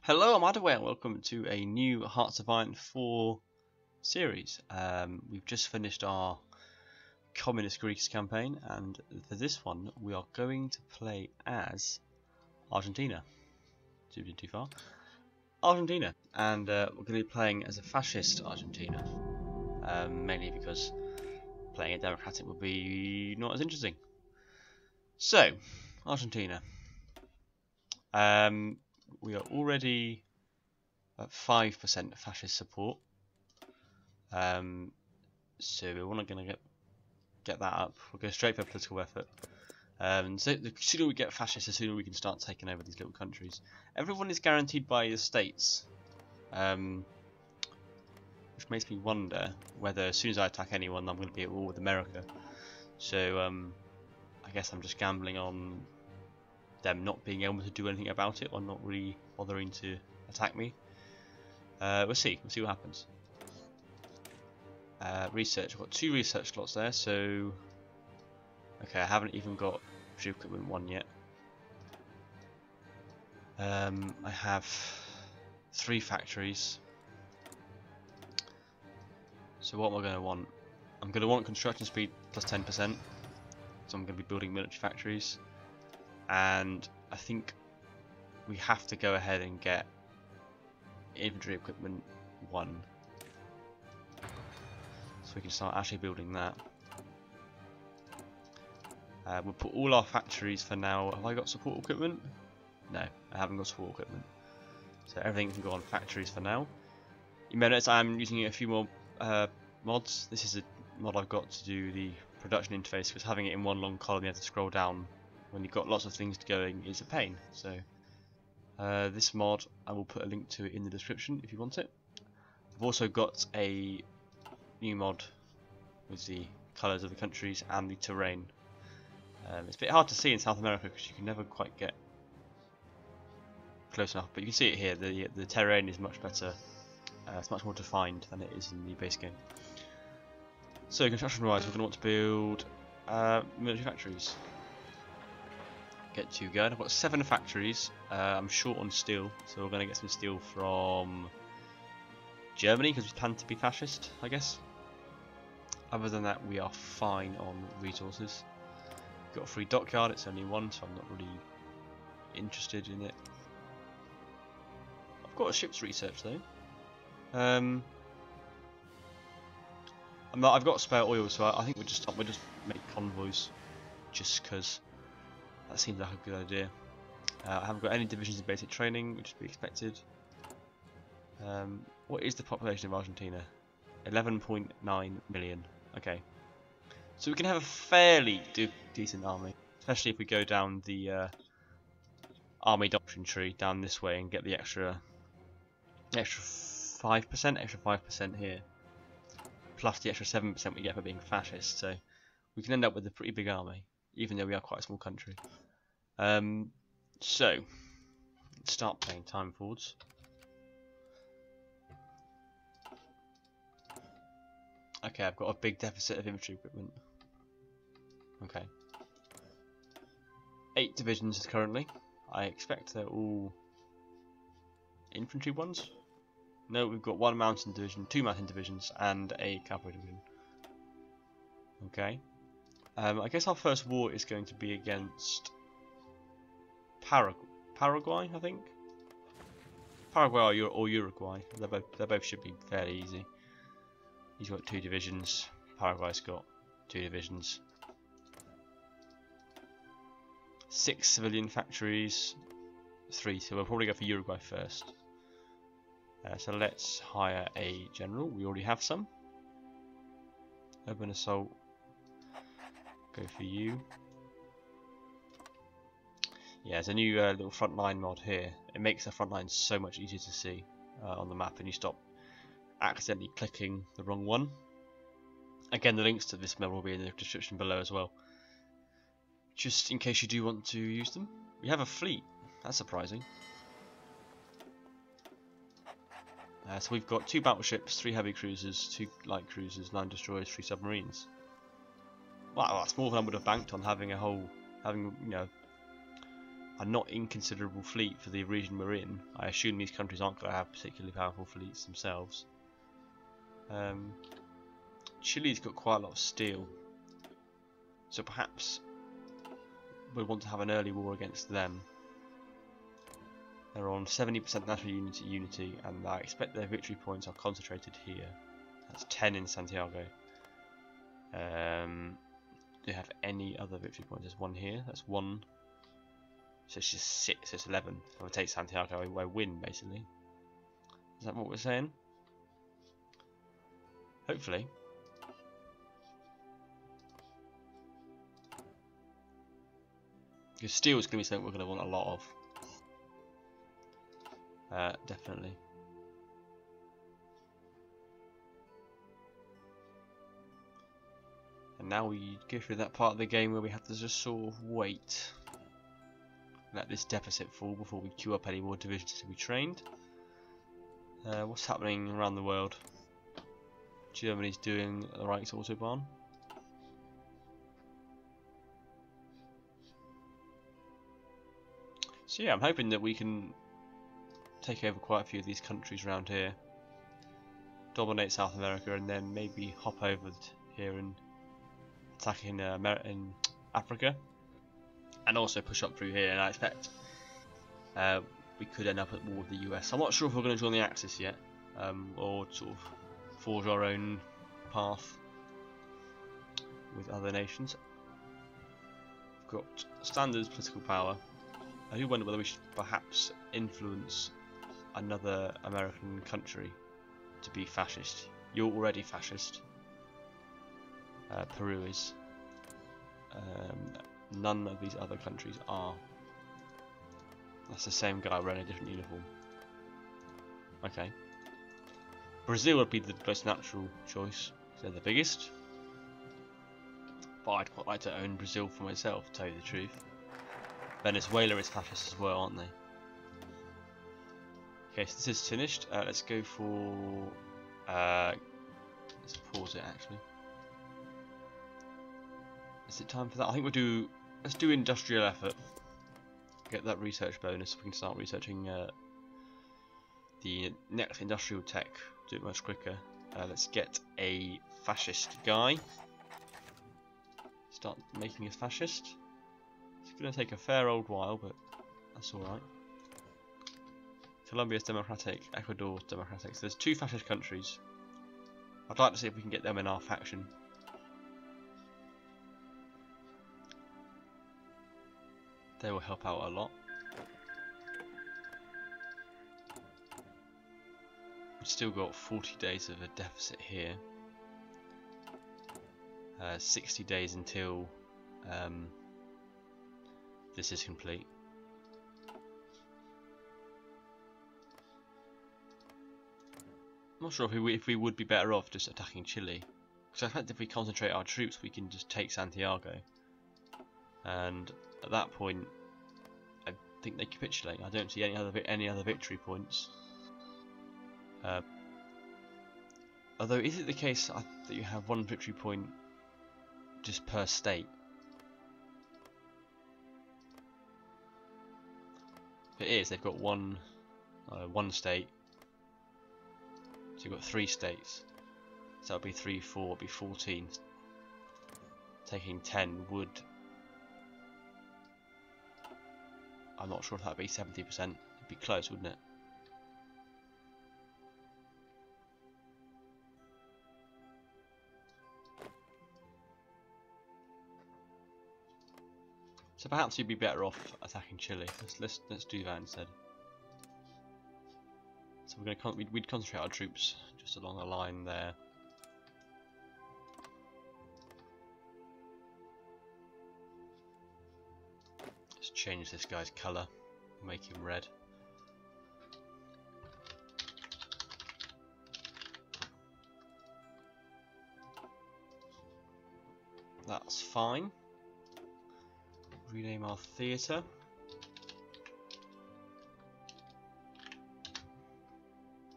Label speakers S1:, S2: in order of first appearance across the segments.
S1: Hello, I'm Adaway and welcome to a new Hearts of Iron 4 series. We've just finished our Communist Greece campaign, and for this one we are going to play as Argentina. Too far. Argentina, and we're going to be playing as a Fascist Argentina, mainly because playing a democratic would be not as interesting. So, Argentina. We are already at 5% fascist support, so we're not going to get that up. We'll go straight for political effort. So the sooner we get fascist, the sooner we can start taking over these little countries. Everyone is guaranteed by the states, which makes me wonder whether as soon as I attack anyone I'm going to be at war with America. So I guess I'm just gambling on them not being able to do anything about it, or not really bothering to attack me. We'll see what happens. Research, I've got 2 research slots there, so okay, I haven't even got troop equipment 1 yet. I have 3 factories, so what am I going to want? I'm going to want construction speed plus 10%, so I'm going to be building military factories, and I think we have to go ahead and get infantry equipment 1, so we can start actually building that. We'll put all our factories for now. Have I got support equipment? No, I haven't got support equipment, so everything can go on factories for now. You may notice I'm using a few more mods. This is a mod I've got to do the production interface, because having it in one long column you have to scroll down when you've got lots of things going is a pain. So this mod, I will put a link to it in the description if you want it. I've also got a new mod with the colours of the countries and the terrain. It's a bit hard to see in South America because you can never quite get close enough, but you can see it here. The terrain is much better, it's much more defined than it is in the base game. So construction wise, we're going to want to build military factories. Get 2 going. I've got 7 factories. I'm short on steel, so we're going to get some steel from Germany because we plan to be fascist, I guess. Other than that, we are fine on resources. We've got a free dockyard, it's only 1, so I'm not really interested in it. I've got a ship's research though. I've got spare oil, so I think we'll just make convoys, just because that seems like a good idea. I haven't got any divisions in basic training, which would be expected. What is the population of Argentina? 11.9 million. Okay, so we can have a fairly decent army, especially if we go down the army doctrine tree down this way and get the extra 5% here, plus the extra 7% we get for being fascist. So we can end up with a pretty big army, even though we are quite a small country. So let's start playing time forwards. Okay, I've got a big deficit of infantry equipment. Okay, 8 divisions currently. I expect they're all infantry ones. No, we've got 1 mountain division, 2 mountain divisions, and a cavalry division. Okay. I guess our first war is going to be against Paraguay, I think. Paraguay or Uruguay. They both should be fairly easy. He's got 2 divisions. Paraguay's got 2 divisions. 6 civilian factories. 3. So we'll probably go for Uruguay first. So let's hire a general. We already have some. Urban assault. Go for you. Yeah, there's a new little frontline mod here. It makes the front line so much easier to see on the map, and you stop accidentally clicking the wrong one. Again, the links to this mod will be in the description below as well, just in case you do want to use them. We have a fleet. That's surprising. So we've got 2 battleships, 3 heavy cruisers, 2 light cruisers, 9 destroyers, 3 submarines. Wow, that's more than I would have banked on having a whole, you know, a not inconsiderable fleet for the region we're in. I assume these countries aren't going to have particularly powerful fleets themselves. Chile's got quite a lot of steel, so perhaps we'll want to have an early war against them. They're on 70% national unity, and I expect their victory points are concentrated here. That's 10 in Santiago. Do you have any other victory points? There's one here. That's 1. So it's just 6. So it's 11. If I take Santiago, I win basically. Is that what we're saying? Hopefully. Because steel is going to be something we're going to want a lot of. Definitely. And now we go through that part of the game where we have to just sort of wait. Let this deficit fall before we queue up any more divisions to be trained. What's happening around the world? Germany's doing the Reichs Autobahn. So yeah, I'm hoping that we can take over quite a few of these countries around here, dominate South America, and then maybe hop over here and attack in Africa, and also push up through here. And I expect we could end up at war with the US. I'm not sure if we're going to join the Axis yet, or sort of forge our own path with other nations. We've got standard political power. I do wonder whether we should perhaps influence another American country to be fascist. You're already fascist. Peru is. None of these other countries are. That's the same guy wearing a different uniform. Okay. Brazil would be the most natural choice. They're the biggest. But I'd quite like to own Brazil for myself, to tell you the truth. Venezuela is fascist as well, aren't they? Okay, so this is finished. Let's go for... let's pause it actually. Is it time for that? I think we'll do... Let's do industrial effort. Get that research bonus so we can start researching the next industrial tech. Do it much quicker. Let's get a fascist guy. Start making us fascist. It's going to take a fair old while, but that's alright. Colombia's democratic, Ecuador's democratic. So there's 2 fascist countries. I'd like to see if we can get them in our faction. They will help out a lot. We've still got 40 days of a deficit here. 60 days until this is complete. I'm not sure if we would be better off just attacking Chile, because I think if we concentrate our troops we can just take Santiago, and at that point I think they capitulate. I don't see any other victory points. Although, is it the case that you have 1 victory point just per state? If it is, they've got one state. So you've got 3 states. So that would be 3, 4, would be 14. Taking 10 would... I'm not sure if that would be 70%. It'd be close, wouldn't it? So perhaps you'd be better off attacking Chile. Let's do that instead. So we'd concentrate our troops just along the line there. Let's change this guy's colour, make him red. That's fine. Rename our theatre.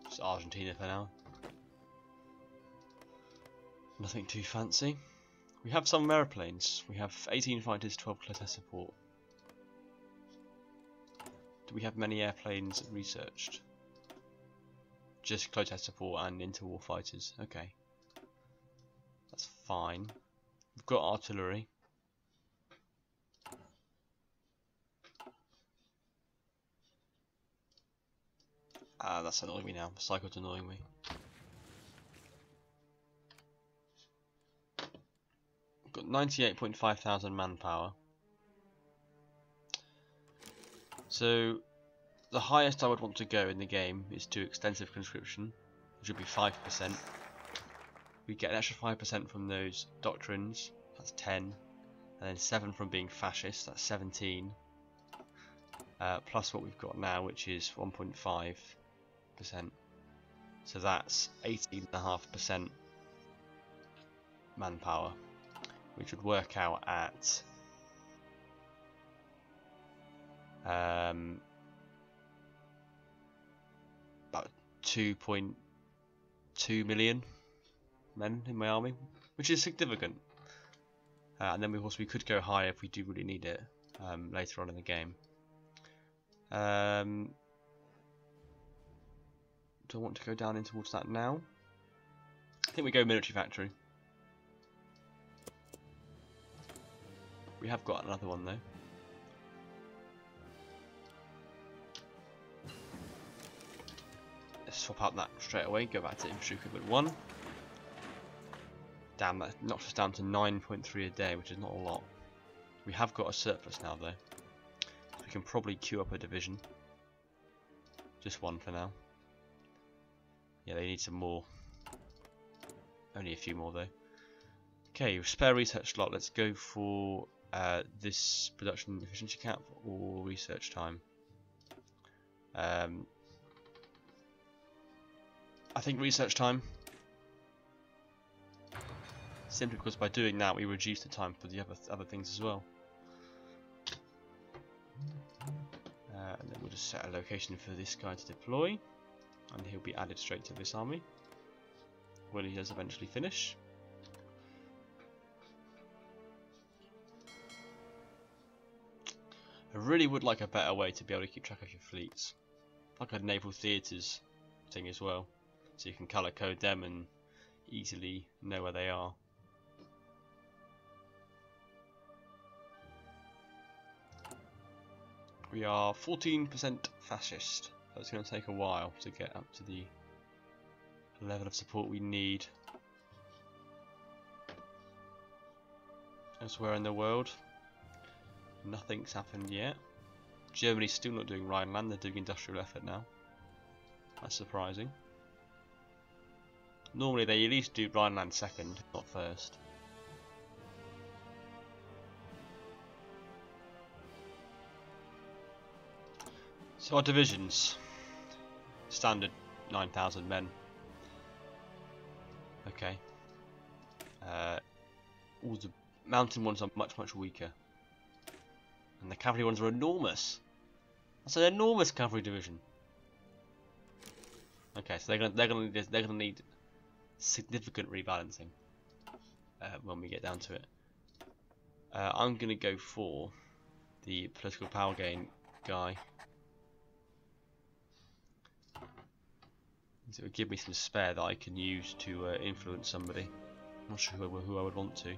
S1: Just Argentina for now. Nothing too fancy. We have some aeroplanes. We have 18 fighters, 12 Clotet support. we have many airplanes researched? Just close air support and interwar fighters. Okay, that's fine. We've got artillery. That's annoying me now. The cycle's annoying me. We've got 98.5 thousand manpower. So the highest I would want to go in the game is to extensive conscription, which would be 5%. We get an extra 5% from those doctrines, that's 10, and then 7 from being fascist, that's 17. Plus what we've got now, which is 1.5%. So that's 18.5% manpower, which would work out at about 2.2 million men in my army, which is significant. And then we could go higher if we do really need it later on in the game. Do I want to go down in towards that now? I think we go military factory. We have got another one though. Let's swap out that straight away, go back to infantry equipment 1. Damn, that knocks us down to 9.3 a day, which is not a lot. We have got a surplus now though. So we can probably queue up a division. Just one for now. Yeah, they need some more. Only a few more though. Okay, spare research slot. Let's go for this production efficiency cap or research time. I think research time. Simply because by doing that we reduce the time for the other things as well. And then we'll just set a location for this guy to deploy, and he'll be added straight to this army when he does eventually finish. I really would like a better way to be able to keep track of your fleets, like a naval theatres thing as well, so you can colour code them and easily know where they are. We are 14% fascist, so it's going to take a while to get up to the level of support we need. Elsewhere in the world, nothing's happened yet. Germany's still not doing Rhineland, they're doing industrial effort now. That's surprising. Normally they at least do Rhineland second, not first. So our divisions, standard 9,000 men. Okay. All the mountain ones are much weaker, and the cavalry ones are enormous. That's an enormous cavalry division. Okay, so they're gonna need significant rebalancing when we get down to it. I'm gonna go for the political power gain guy. So it would give me some spare that I can use to influence somebody. I'm not sure who I would want to.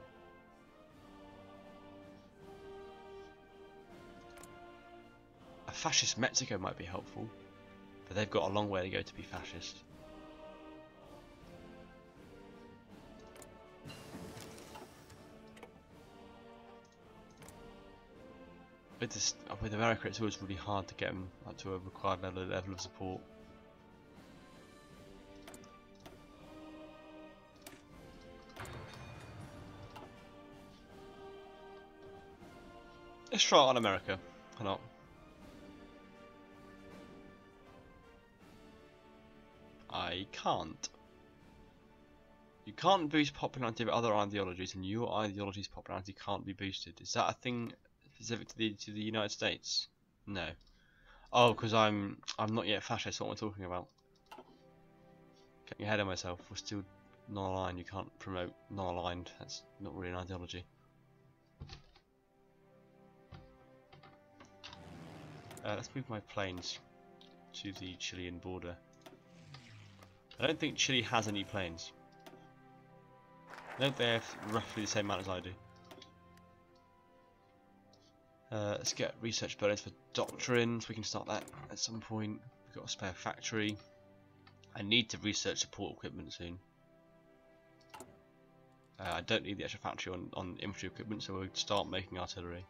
S1: A fascist Mexico might be helpful, but they've got a long way to go to be fascist. With America, it's always really hard to get them up to a required level of support. Let's try it on America. Why not? I can't. You can't boost popularity of other ideologies, and your ideology's popularity can't be boosted. Is that a thing specific to the United States? No. Oh, because I'm not yet fascist. What am I talking about? Getting ahead of myself. We're still non-aligned. You can't promote non-aligned. That's not really an ideology. Let's move my planes to the Chilean border. I don't think Chile has any planes. I don't they have roughly the same amount as I do. Let's get research bonus for doctrines. We can start that at some point. We've got a spare factory. I need to research support equipment soon. I don't need the extra factory on infantry equipment, so we'll start making artillery.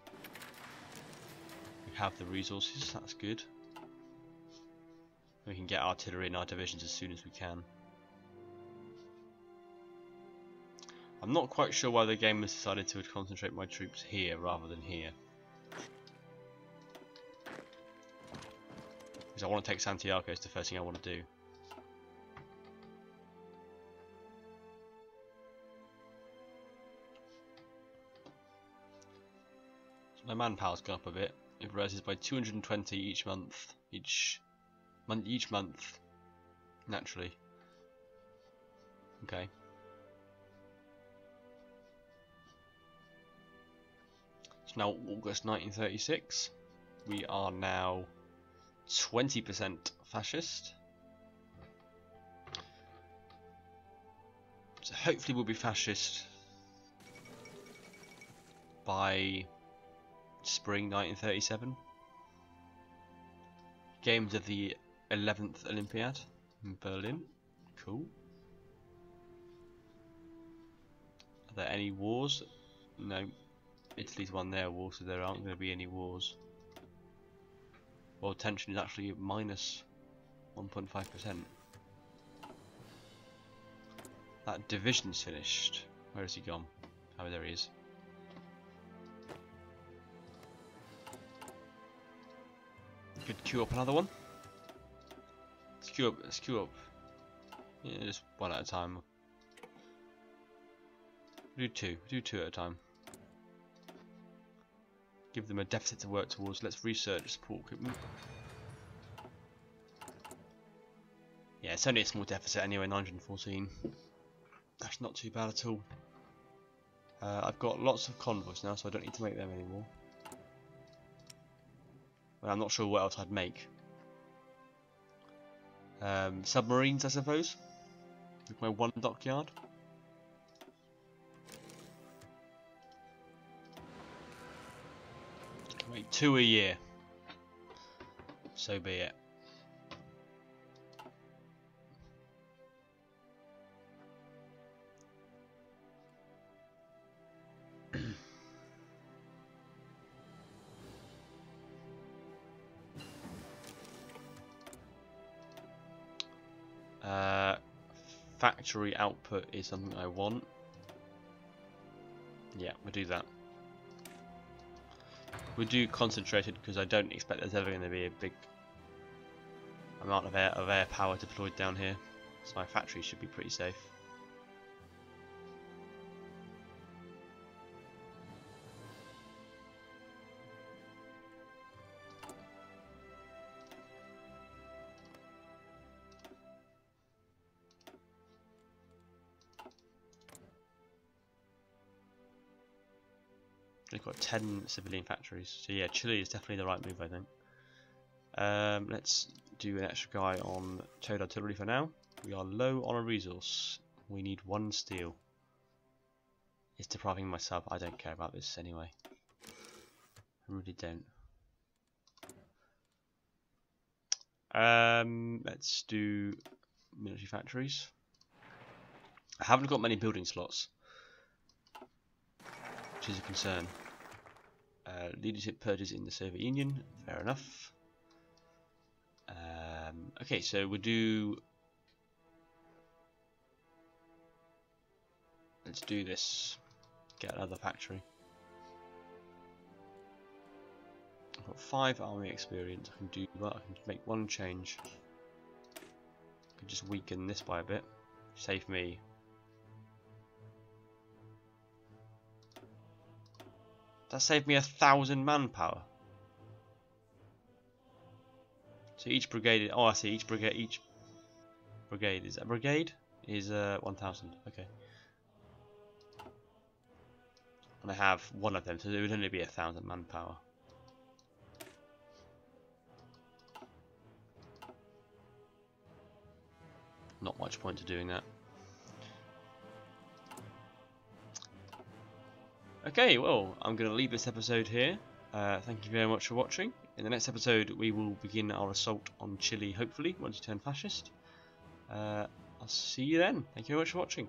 S1: We have the resources, that's good. We can get artillery in our divisions as soon as we can. I'm not quite sure why the game has decided to concentrate my troops here rather than here. Because I want to take Santiago is the first thing I want to do. So my manpower's gone up a bit. It rises by 220 each month. Each month. Naturally. Okay. It's now August 1936. We are now 20% fascist. So hopefully we'll be fascist by spring 1937. Games of the 11th Olympiad in Berlin. Cool. Are there any wars? No. Italy's won their war, so there aren't going to be any wars. World tension is actually minus 1.5%. That division's finished. Where has he gone? Oh, there he is. Could queue up another one. Let's queue up. Yeah, just one at a time. Do two at a time. Give them a deficit to work towards. Let's research support equipment. Yeah, it's only a small deficit anyway, 914. That's not too bad at all. I've got lots of convoys now, so I don't need to make them anymore. But I'm not sure what else I'd make. Submarines, I suppose. With my one dockyard. Make 2 a year. So be it. Factory output is something I want. Yeah, we'll do that. We'll do concentrated because I don't expect there's ever going to be a big amount of air power deployed down here, so my factory should be pretty safe. We've got 10 civilian factories, so yeah, Chile is definitely the right move, I think. Let's do an extra guy on towed artillery for now. We are low on a resource. We need 1 steel. It's depriving myself. I don't care about this anyway. I really don't. Let's do military factories. I haven't got many building slots, which is a concern. Leadership purges in the Soviet Union, fair enough. Okay, so we'll do. Let's do this. Get another factory. I've got 5 army experience. I can do that. I can make 1 change. I can just weaken this by a bit. Save me. That saved me 1,000 manpower. So each brigade. Oh, I see. Each brigade. Is that brigade? Is 1,000. Okay. And I have 1 of them, so it would only be 1,000 manpower. not much point to doing that. Okay, well, I'm going to leave this episode here. Thank you very much for watching. In the next episode, we will begin our assault on Chile, hopefully, once you turn fascist. I'll see you then. Thank you very much for watching.